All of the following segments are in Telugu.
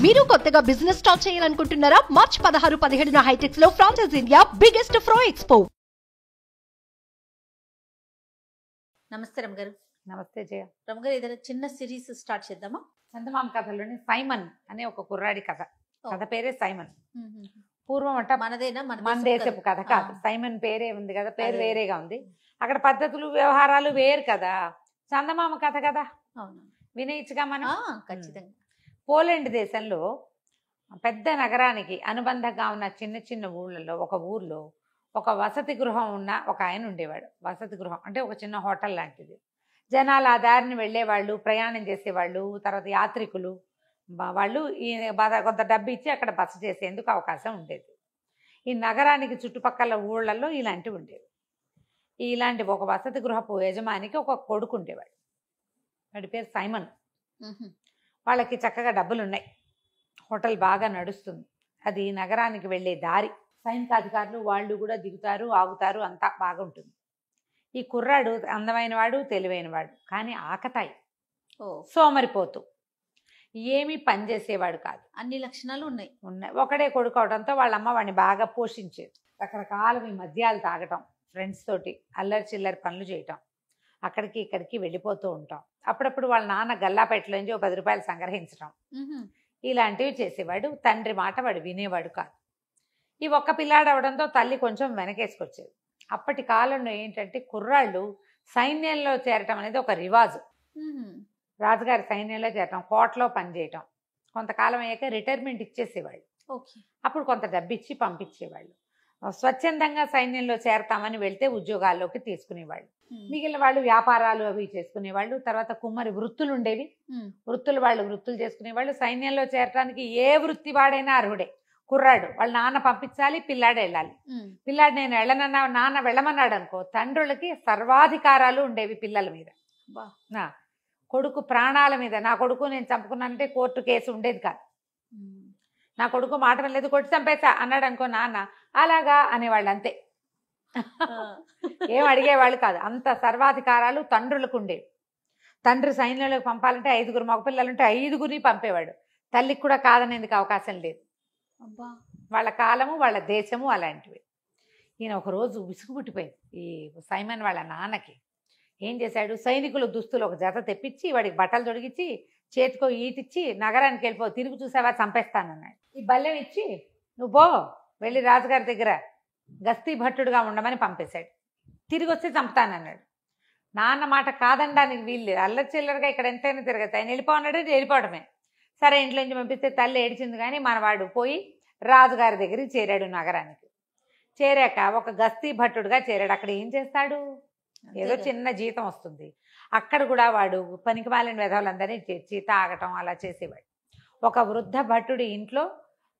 మీరు కొత్తగా బిజినెస్ స్టార్ట్ చేయాలనుకుంటున్నారా? మార్చ్ 16, 17న హైటెక్స్ లో ఫ్రాన్సెస్ ఇండియా బిగ్గెస్ట్ ఫ్రో ఎక్స్పో. నమస్తే రమగారు. నమస్తే జయ. రమగారు, ఏదైనా చిన్న సిరీస్ స్టార్ట్ చేద్దామా? చందమామ కథలోని సైమన్ అనే ఒక కుర్రాడి కథ. కథ పేరే సైమన్. పూర్వం అంట మనదేనా? మన దేశపు కథ కాదు. సైమన్ పేరే ఉంది కదా, పేరు వేరేగా ఉంది. అక్కడ పద్ధతులు వ్యవహారాలు వేరు కదా. చందమామ కథ కదా, అవును, వినేయచ్చుగా మనం. ఖచ్చితంగా. పోలాండ్ దేశంలో పెద్ద నగరానికి అనుబంధంగా ఉన్న చిన్న చిన్న ఊళ్ళలో ఒక ఊర్లో ఒక వసతి గృహం ఉన్న ఒక ఆయన ఉండేవాడు. వసతి గృహం అంటే ఒక చిన్న హోటల్ లాంటిది. జనాలు ఆ దారిని వెళ్ళేవాళ్ళు, ప్రయాణం చేసేవాళ్ళు, తర్వాత యాత్రికులు వాళ్ళు ఈ కొంత డబ్బు ఇచ్చి అక్కడ బస చేసేందుకు అవకాశం ఉండేది. ఈ నగరానికి చుట్టుపక్కల ఊళ్ళల్లో ఇలాంటివి ఉండేవి. ఇలాంటి ఒక వసతి గృహపు యజమానికి ఒక కొడుకు ఉండేవాడు. వాడి పేరు సైమన్. వాళ్ళకి చక్కగా డబ్బులు ఉన్నాయి, హోటల్ బాగా నడుస్తుంది. అది నగరానికి వెళ్ళే దారి. సైనికాధికారులు వాళ్ళు కూడా దిగుతారు, ఆగుతారు, అంతా బాగుంటుంది. ఈ కుర్రాడు అందమైన వాడు, తెలివైనవాడు, కానీ ఆకతాయి, సోమరిపోతూ, ఏమీ పనిచేసేవాడు కాదు. అన్ని లక్షణాలు ఉన్నాయి. ఒకడే కొడుకు అవడంతో వాళ్ళమ్మ వాడిని బాగా పోషించేది. రకరకాల మద్యాలు తాగటం, ఫ్రెండ్స్ తోటి అల్లరి చిల్లరి పనులు చేయటం, అక్కడికి ఇక్కడికి వెళ్ళిపోతూ ఉంటాం. అప్పుడప్పుడు వాళ్ళ నాన్న గల్లాపెట్టలోంచి 10 రూపాయలు సంగ్రహించడం, ఇలాంటివి చేసేవాడు. తండ్రి మాట వాడు వినేవాడు కాదు. ఈ ఒక్క పిల్లాడు అవడంతో తల్లి కొంచెం వెనకేసుకొచ్చేది. అప్పటి కాలంలో ఏంటంటే కుర్రాళ్ళు సైన్యంలో చేరటం అనేది ఒక రివాజు. రాజుగారి సైన్యంలో చేరటం, కోటలో పనిచేయటం, కొంతకాలం అయ్యాక రిటైర్మెంట్ ఇచ్చేసేవాళ్ళు. అప్పుడు కొంత డబ్బు ఇచ్చి పంపించేవాళ్ళు. స్వచ్ఛందంగా సైన్యంలో చేరతామని వెళ్తే ఉద్యోగాల్లోకి తీసుకునేవాళ్ళు. మిగిలిన వాళ్ళు వ్యాపారాలు అవి చేసుకునేవాళ్ళు. తర్వాత కుమ్మరి వృత్తులు ఉండేవి, వాళ్ళు వృత్తులు చేసుకునేవాళ్ళు. సైన్యంలో చేరటానికి ఏ వృత్తి వాడైనా అర్హుడే. కుర్రాడు వాళ్ళ నాన్న పంపించాలి, పిల్లాడు వెళ్ళాలి. పిల్లాడు నేను వెళ్ళనన్నా, నాన్న వెళ్ళమన్నాడు అనుకో, తండ్రులకి సర్వాధికారాలు ఉండేవి పిల్లల మీద. కొడుకు ప్రాణాల మీద, నా కొడుకు నేను చంపుకున్నానంటే కోర్టు కేసు ఉండేది కాదు. నా కొడుకు మాట వెళ్ళలేదు, కొట్టి చంపేసా అన్నాడు అనుకో నాన్న, అలాగా అనేవాళ్ళు, అంతే. ఏం అడిగేవాళ్ళు కాదు. అంత సర్వాధికారాలు తండ్రులకు ఉండేవి. తండ్రి సైన్యంలోకి పంపాలంటే 5 మగపిల్లలుంటే 5గురిని పంపేవాడు. తల్లికి కూడా కాదనేందుకు అవకాశం లేదు. వాళ్ళ కాలము, వాళ్ళ దేశము అలాంటివి. ఈయన ఒకరోజు విసుగు పుట్టిపోయింది ఈ సైమన్ వాళ్ళ నాన్నకి. ఏం చేశాడు, సైనికుల దుస్తులు ఒక జత తెప్పించి వాడికి బట్టలు తొడిగించి చేతికో ఈటిచ్చి నగరానికి వెళ్ళిపో, తిరిగి చూసావా చంపేస్తానన్నాడు. ఈ బల్లెం ఇచ్చి నువ్వు పో, వెళ్ళి రాజుగారి దగ్గర గస్తీ భట్టుడుగా ఉండమని పంపేశాడు. తిరిగి వస్తే చంపుతానన్నాడు. నాన్న మాట కాదనడానికి వీళ్ళు అల్లరి చిల్లరగా ఇక్కడ ఎంతైనా తిరగచ్చు. ఆయన వెళ్ళిపోన్నాడు, వెళ్ళిపోవడమే. సరే ఇంట్లో నుంచి పంపిస్తే తల్లి ఏడిచింది, కానీ మనవాడు పోయి రాజుగారి దగ్గరికి చేరాడు. నగరానికి చేరాక ఒక గస్తీ భట్టుడుగా చేరాడు. అక్కడ ఏం చేస్తాడు, ఏదో చిన్న జీతం వస్తుంది. అక్కడ కూడా వాడు పనికిమాలిన వెధవలందరినీ చేర్చి తాగటం అలా చేసేవాడు. ఒక వృద్ధ భట్టుడి ఇంట్లో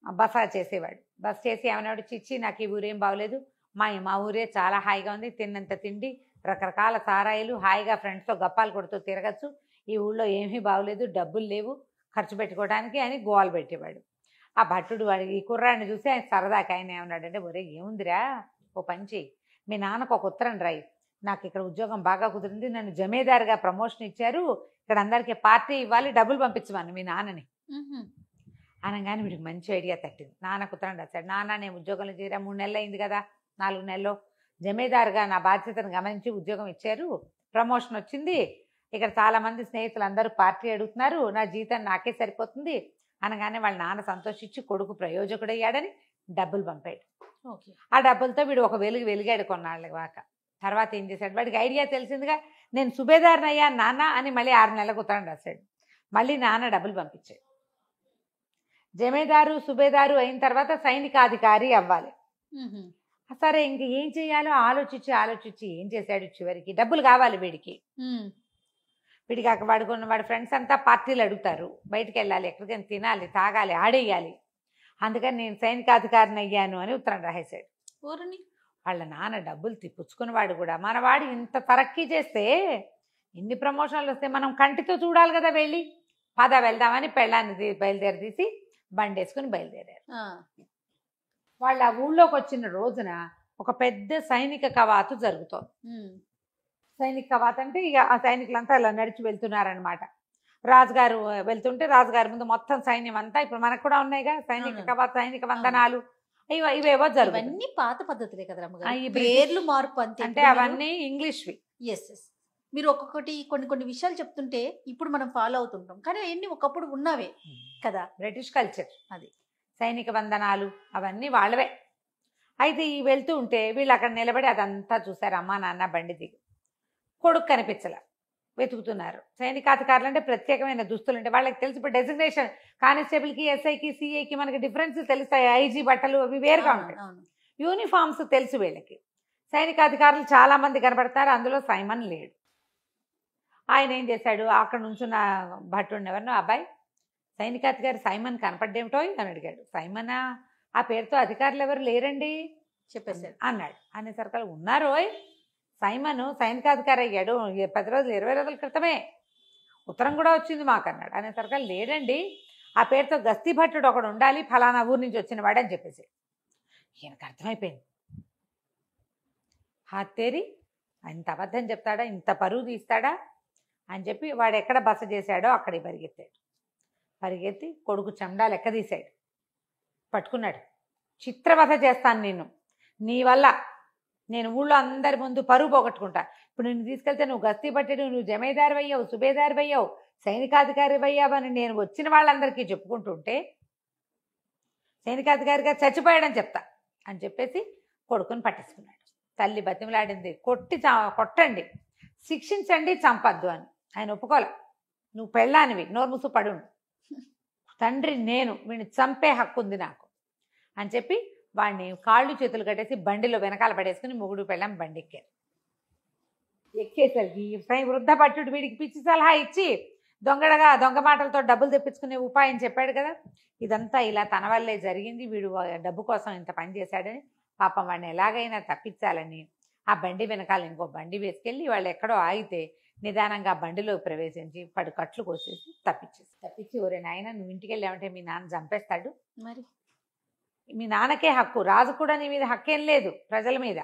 బస చేసేవాడు. బస చేసి ఏమన్నాడు, చిచ్చి నాకు ఈ ఊరేం బాగలేదు, మా ఊరే చాలా హాయిగా ఉంది, తిన్నంత తిండి, రకరకాల సారాయిలు, హాయిగా ఫ్రెండ్స్తో గప్పాలు కొడుతూ తిరగచ్చు, ఈ ఊళ్ళో ఏమీ బాగలేదు, డబ్బులు లేవు ఖర్చు పెట్టుకోవడానికి అని గోలు పెట్టేవాడు. ఆ భట్టుడు వాడికి ఈ కుర్రాడిని చూసి ఆయన సరదాకి ఆయన ఏమన్నాడంటే, ఒరే ఏముందిరా, ఓ పని చెయ్యి, మీ నాన్నకు ఒక ఉత్తరం రాయి, నాకు ఇక్కడ ఉద్యోగం బాగా కుదిరింది, నన్ను జమీదారుగా ప్రమోషన్ ఇచ్చారు, ఇక్కడ అందరికీ పార్టీ ఇవ్వాలి, డబ్బులు పంపించమని మీ నాన్నని అనగానే వీడికి మంచి ఐడియా తట్టింది. నాన్నకు ఉత్తరం రాశాడు. నాన్న నేను ఉద్యోగంలో చేరా 3 నెలలు అయింది కదా, 4 నెలల్లో జమీదారుగా నా బాధ్యతను గమనించి ఉద్యోగం ఇచ్చారు, ప్రమోషన్ వచ్చింది, ఇక్కడ చాలామంది స్నేహితులు అందరూ పార్టీ అడుగుతున్నారు, నా జీతం నాకే సరిపోతుంది అనగానే వాళ్ళ నాన్న సంతోషించి కొడుకు ప్రయోజకుడయ్యాడని డబ్బులు పంపాడు. ఆ డబ్బులతో వీడు ఒక వెలిగాడు కొన్నాళ్ళ వాక. తర్వాత ఏం చేశాడు, వాడికి ఐడియా తెలిసిందిగా, నేను సుబేదారుని అయ్యా నాన్న అని మళ్ళీ 6 నెలలకు ఉత్తరం రాశాడు. మళ్ళీ నాన్న డబ్బులు పంపించాడు. జమీదారు సుబేదారు అయిన తర్వాత సైనికాధికారి అవ్వాలి. సరే ఇంక ఏం చేయాలో ఆలోచించి ఏం చేశాడు, చివరికి డబ్బులు కావాలి వీడికి. వాడి ఫ్రెండ్స్ అంతా పార్టీలు అడుగుతారు, బయటికి వెళ్ళాలి, ఎక్కడికైనా తినాలి, తాగాలి, ఆడేయాలి, అందుకని నేను సైనికాధికారిని అయ్యాను అని ఉత్తరం రాసేశాడు. వాళ్ళ నాన్న డబ్బులు తిప్పుచ్చుకుని వాడు కూడా, మనవాడు ఇంత తరక్కీ చేస్తే, ఇన్ని ప్రమోషన్లు వస్తే మనం కంటితో చూడాలి కదా, వెళ్ళి పద వెళ్దామని పెళ్ళాన్ని బయలుదేరి బండి వేసుకుని బయలుదేరారు. వాళ్ళ ఊళ్ళోకి వచ్చిన రోజున ఒక పెద్ద సైనిక కవాతు జరుగుతోంది. సైనిక కవాతు అంటే ఇక ఆ సైనికులంతా అలా నడిచి వెళ్తున్నారనమాట. రాజుగారు వెళ్తుంటే రాజుగారి ముందు మొత్తం సైన్యం అంతా ఇప్పుడు మనకు కూడా ఉన్నాయిగా సైనిక వందనాలు ఇవేవో జరుగుతాయి. ఇవన్నీ పాత పద్ధతులే కదా రమ్మగారు. ఈ పేర్లు మార్పు అంతే. అంటే అవన్నీ ఇంగ్లీష్వి. ఎస్ మీరు ఒక్కొక్కటి కొన్ని విషయాలు చెప్తుంటే ఇప్పుడు మనం ఫాలో అవుతుంటాం, కానీ అవన్నీ ఒకప్పుడు ఉన్నవే కదా. బ్రిటిష్ కల్చర్ అది. సైనిక వందనాలు అవన్నీ వాళ్ళవే. అయితే ఈ వెళ్తూ ఉంటే వీళ్ళు అక్కడ నిలబడి అదంతా చూసారు. అమ్మా నాన్న బండి దిగి కొడుకు కనిపించలే, వెతుకుతున్నారు. సైనికాధికారులు అంటే ప్రత్యేకమైన దుస్తులు అంటే వాళ్ళకి తెలుసు. ఇప్పుడు డెసిగ్నేషన్ కానిస్టేబుల్కి, ఎస్ఐకి, సిఐకి మనకి డిఫరెన్స్ తెలుస్తాయి. ఐజీ బట్టలు అవి వేరుగా ఉంటాయి. యూనిఫామ్స్ తెలుసు వీళ్ళకి. సైనికాధికారులు చాలా మంది కనబడతారు, అందులో సైమన్ లేడు. ఆయన ఏం చేశాడు, అక్కడ నుంచున్న భట్టుడిని ఎవరినో, అబ్బాయి సైనికాధికారి సైమన్ కనపడ్డేమిటో అని అడిగాడు. సైమనా, ఆ పేరుతో అధికారులు ఎవరు లేరండి చెప్పేశారు అన్నాడు. అనేసరికి ఉన్నారోయ్, సైమన్ సైనికాధికారి అయ్యాడు 10 రోజులు 20 రోజుల క్రితమే, ఉత్తరం కూడా వచ్చింది మాకు అన్నాడు. అనేసరికి లేడండి, ఆ పేరుతో గస్తీ భట్టుడు ఒకడు ఉండాలి, ఫలానా ఊరు నుంచి వచ్చిన వాడు అని చెప్పేసి. ఈయనకు అర్థమైపోయింది, హాతేరి ఇంత అబద్ధం చెప్తాడా, ఇంత పరువు తీస్తాడా అని చెప్పి వాడు ఎక్కడ బస చేశాడో అక్కడికి పరిగెత్తాడు. పరిగెత్తి కొడుకు చెండా లెక్క తీశాడు, పట్టుకున్నాడు. చిత్రవధ చేస్తాను నిన్ను, నీ వల్ల నేను ఊళ్ళో అందరి ముందు పరువు పోగొట్టుకుంటా. ఇప్పుడు నిన్ను తీసుకెళ్తే నువ్వు గస్తీ పట్టడు, నువ్వు జమీదారు అయ్యావు, సుబేదారు అయ్యావు, సైనికాధికారి అయ్యావు అని నేను వచ్చిన వాళ్ళందరికీ చెప్పుకుంటుంటే సైనికాధికారిగా చచ్చిపోయాడని చెప్తా అని చెప్పేసి కొడుకుని పట్టేసుకున్నాడు. తల్లి బతిమలాడింది, కొట్టండి, శిక్షించండి, చంపద్దు అని. ఆయన ఒప్పుకోలే. నువ్వు పెళ్ళానివి, నోరు మూసు పడు, తండ్రి నేను, వీడిని చంపే హక్కు ఉంది నాకు అని చెప్పి వాడిని కాళ్ళు చేతులు కట్టేసి బండిలో వెనకాల పడేసుకుని మొగుడు పెళ్ళాం బండి ఎక్కారు. ఎక్కేసరికి వృద్ధ భట్టుడు వీడికి పిచ్చి సలహా ఇచ్చి దొంగ మాటలతో డబ్బులు తెప్పించుకునే ఉపాయం చెప్పాడు కదా. ఇదంతా ఇలా తన వల్లే జరిగింది, వీడు డబ్బు కోసం ఇంత పని చేశాడని పాపం వాడిని ఎలాగైనా తప్పించాలని ఆ బండి వెనకాల ఇంకో బండి వేసుకెళ్ళి వాళ్ళు ఎక్కడో ఆగితే నిదానంగా బండిలో ప్రవేశించి 10 కట్లు కోసేసి తప్పించి ఒరే నాయన నువ్వు ఇంటికి వెళ్ళామంటే మీ నాన్న చంపేస్తాడు, మరి మీ నాన్నకే హక్కు, రాజు కూడా నీ మీద హక్కేం లేదు, ప్రజల మీద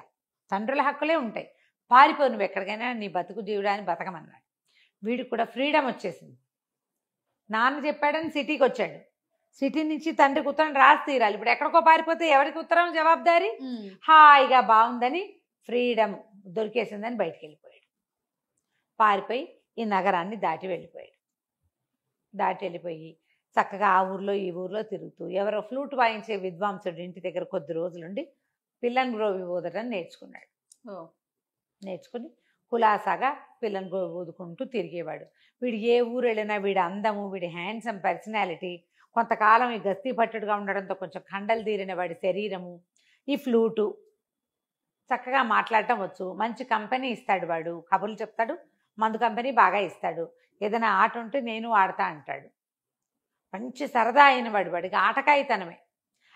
తండ్రుల హక్కులే ఉంటాయి, పారిపో నువ్వు ఎక్కడికైనా, నీ బతుకు జీవుడాన్ని బతకమన్నాడు. వీడికి కూడా ఫ్రీడమ్ వచ్చేసింది. నాన్న చెప్పాడని సిటీకి వచ్చాడు, సిటీ నుంచి తండ్రికి ఉత్తరం రాసి తీరాలి. ఇప్పుడు ఎక్కడికో పారిపోతే ఎవరికి ఉత్తరం జవాబుదారీ? హాయిగా బాగుందని ఫ్రీడమ్ దొరికేసిందని బయటికి వెళ్ళిపోయాడు. పారిపోయి ఈ నగరాన్ని దాటి వెళ్ళిపోయి చక్కగా ఆ ఊర్లో ఈ ఊర్లో తిరుగుతూ ఎవరో ఫ్లూట్ వాయించే విద్వాంసుడు ఇంటి దగ్గర కొద్ది రోజులుండి పిల్లని గ్రోవి ఊదటం నేర్చుకున్నాడు. నేర్చుకుని కులాసాగా పిల్లని గ్రోవి ఊదుకుంటూ తిరిగేవాడు. వీడు ఏ ఊరు వెళ్ళినా వీడి అందము, వీడి హ్యాండ్సమ్ పర్సనాలిటీ, కొంతకాలం ఈ గస్తీ భట్టుడుగా ఉండడంతో కొంచెం కండలు తీరిన వాడి శరీరము, ఈ ఫ్లూటు, చక్కగా మాట్లాడటం వచ్చు, మంచి కంపెనీ ఇస్తాడు వాడు, కబుర్లు చెప్తాడు, మందు కంపెనీ బాగా ఇస్తాడు, ఏదైనా ఆట ఉంటే నేను ఆడతా అంటాడు. మంచి సరదా అయిన వాడికి ఆటకాయితనమే.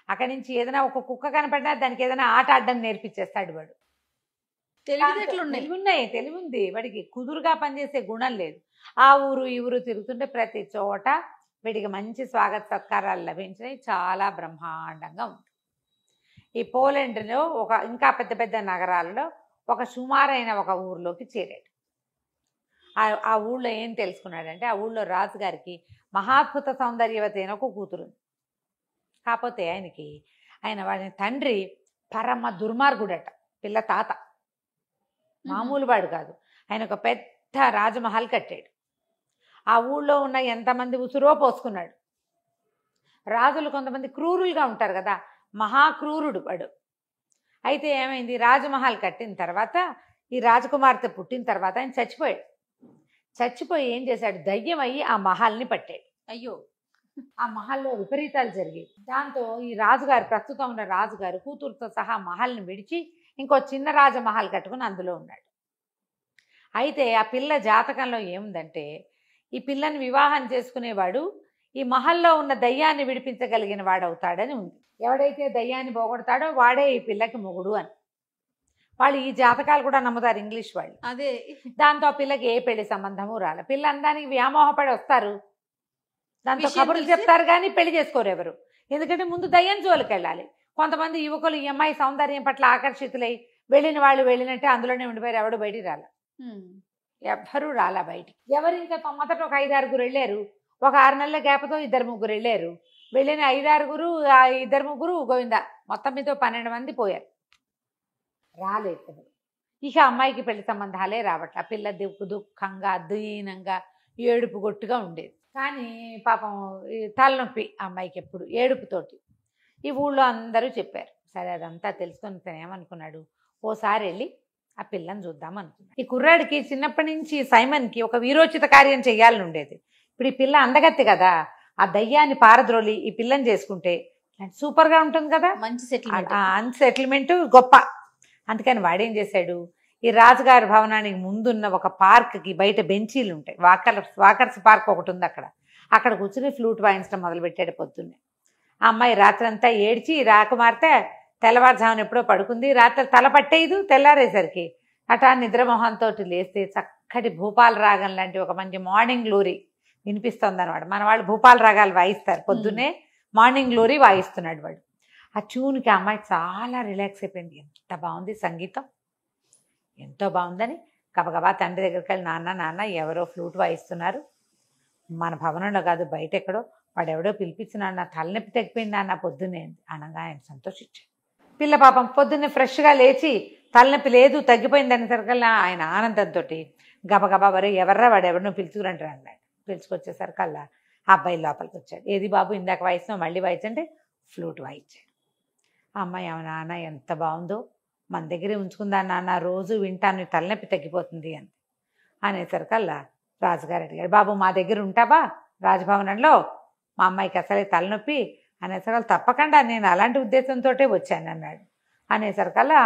అక్కడి నుంచి ఏదైనా ఒక కుక్క కనపడినా దానికి ఏదైనా ఆట ఆడడం నేర్పించేస్తాడు వాడు. తెలివి ఉంది వాడికి, కుదురుగా పనిచేసే గుణం లేదు. ఆ ఊరు ఈ ఊరు తిరుగుతుంటే ప్రతి చోట వీడికి మంచి స్వాగత సత్కారాలు లభించినాయి, చాలా బ్రహ్మాండంగా ఉంటుంది. ఈ పోలాండ్లో ఇంకా పెద్ద పెద్ద నగరాలలో ఒక సుమారైన ఒక ఊర్లోకి చేరాడు. ఆ ఊళ్ళో ఏం తెలుసుకున్నాడంటే ఆ ఊళ్ళో రాజుగారికి మహాద్భుత సౌందర్యవతి అయిన ఒక కూతురు. కాకపోతే ఆయన వాడి తండ్రి పరమ దుర్మార్గుడట, పిల్ల తాత మామూలు వాడు కాదు. ఆయన ఒక పెద్ద రాజమహల్ కట్టాడు. ఆ ఊళ్ళో ఉన్న ఎంతమంది ఉసురో పోసుకున్నాడు. రాజులు కొంతమంది క్రూరులుగా ఉంటారు కదా, మహాక్రూరుడు వాడు. అయితే ఏమైంది, రాజమహల్ కట్టిన తర్వాత ఈ రాజకుమార్తె పుట్టిన తర్వాత ఆయన చచ్చిపోయి ఏం చేశాడు, దయ్యం అయ్యి ఆ మహల్ని పట్టాడు. అయ్యో, ఆ మహల్లో విపరీతాలు జరిగాయి. దాంతో ఈ రాజుగారు, ప్రస్తుతం ఉన్న రాజుగారు కూతురుతో సహా మహల్ని విడిచి ఇంకో చిన్న రాజమహల్ కట్టుకుని అందులో ఉన్నాడు. అయితే ఆ పిల్ల జాతకంలో ఏముందంటే ఈ పిల్లని వివాహం చేసుకునేవాడు ఈ మహల్లో ఉన్న దయ్యాన్ని విడిపించగలిగిన వాడవుతాడని ఉంది. ఎవడైతే దయ్యాన్ని పోగొడతాడో వాడే ఈ పిల్లకి మొగుడు అని. వాళ్ళు ఈ జాతకాలు కూడా నమ్ముతారు ఇంగ్లీష్ వాళ్ళు. అదే దాంతో ఆ పిల్లకి ఏ పెళ్లి సంబంధము రాలే. పిల్ల అందానికి వ్యామోహపడి వస్తారు, దాంతో కబుర్లు చెప్తారు కానీ పెళ్లి చేసుకోరు ఎవరు. ఎందుకంటే ముందు దయ్యం జోలికి వెళ్ళాలి. కొంతమంది యువకులు ఈ అమ్మాయి సౌందర్యం పట్ల ఆకర్షితులై వెళ్ళిన వాళ్ళు వెళ్ళినట్టే అందులోనే ఉండిపోయారు, ఎవడు బయటికి రాలే. ఎవ్వరూ రాలా బయటికి. ఎవరు ఇంకా మొదట ఒక 5-6 వెళ్ళారు. ఒక 6 నెలల గ్యాప్తో 2-3 వెళ్ళారు. వెళ్ళిన 5-6 2-3 గోవింద మొత్తం మీద 12 మంది పోయారు. రాలేదు. ఇక అమ్మాయికి పెళ్లి సంబంధాలే రావట్ల. ఆ పిల్ల దుఃఖంగా దీనంగా ఏడుపు గొట్టుగా ఉండేది. కానీ పాపం ఈ తలనొప్పి అమ్మాయికి ఎప్పుడు ఏడుపుతోటి. ఈ ఊళ్ళో అందరూ చెప్పారు. సరే అదంతా తెలుసుకొని తను ఏమనుకున్నాడు, ఓసారి వెళ్ళి ఆ పిల్లని చూద్దాం అనుకున్నాడు. ఈ కుర్రాడికి చిన్నప్పటి నుంచి సైమన్కి ఒక వీరోచిత కార్యం చేయాలని ఉండేది. ఇప్పుడు ఈ పిల్ల అందగత్తి కదా, ఆ దయ్యాన్ని పారద్రోలి ఈ పిల్లని చేసుకుంటే సూపర్గా ఉంటుంది కదా, మంచి సెటిల్మెంట్. సెటిల్మెంట్ గొప్ప. అందుకని వాడేం చేశాడు, ఈ రాజుగారి భవనానికి ముందున్న ఒక పార్క్కి బయట బెంచీలు ఉంటాయి, వాకర్స్ పార్క్ ఒకటి ఉంది, అక్కడ కూర్చుని ఫ్లూట్ వాయించడం మొదలుపెట్టాడు పొద్దున్నే. ఆ అమ్మాయి రాత్రంతా ఏడ్చి రాకుమార్తె తెల్లవారుజామున ఎప్పుడో పడుకుంది. రాత్రి తల పట్టేయదు. తెల్లారేసరికి అటా నిద్రమోహంతో లేస్తే చక్కటి భూపాల రాగం లాంటి ఒక మంచి మార్నింగ్ గ్లోరీ వినిపిస్తుంది అనమాట. మన వాళ్ళు భూపాల రాగాలు వాయిస్తారు పొద్దున్నే, మార్నింగ్ గ్లోరీ వాయిస్తున్నాడు వాడు. ఆ ట్యూన్కి ఆ అమ్మాయి చాలా రిలాక్స్ అయిపోయింది. ఎంత బాగుంది సంగీతం, ఎంతో బాగుందని గబగబా తండ్రి దగ్గరికి వెళ్ళి, నాన్న ఎవరో ఫ్లూట్ వాయిస్తున్నారు, మన భవనంలో కాదు బయట ఎక్కడో, వాడెవడో పిలిపించినాడు, నా తలనొప్పి తగ్గిపోయింది నాన్న పొద్దున్నే అనగా ఆయన సంతోషించాడు. పిల్ల పాపం పొద్దున్నే ఫ్రెష్గా లేచి తలనొప్పి లేదు తగ్గిపోయింది అనేసరికల్లా ఆయన ఆనందంతో గబగబా వరే ఎవర్రా వాడు ఎవరినో పిలుచుకురంటారు అన్నాడు. పిలుచుకొచ్చేసరికల్లా ఆ అబ్బాయి లోపలికి వచ్చాడు. ఏది బాబు ఇందాక వాయిస్తున్నావు, మళ్ళీ వాయించంటే ఫ్లూట్ వాయించాడు. ఆ అమ్మాయి నాన్న ఎంత బాగుందో, మన దగ్గరే ఉంచుకుందా నాన్న, రోజు వింటాను, తలనొప్పి తగ్గిపోతుంది అని అనేసరికల్లా రాజుగారు అడిగాడు, బాబు మా దగ్గర ఉంటావా రాజభవనంలో, మా అమ్మాయికి అసలే తలనొప్పి అనేసరికి తప్పకుండా నేను అలాంటి ఉద్దేశంతో వచ్చాను అన్నాడు. అనేసరికల్లా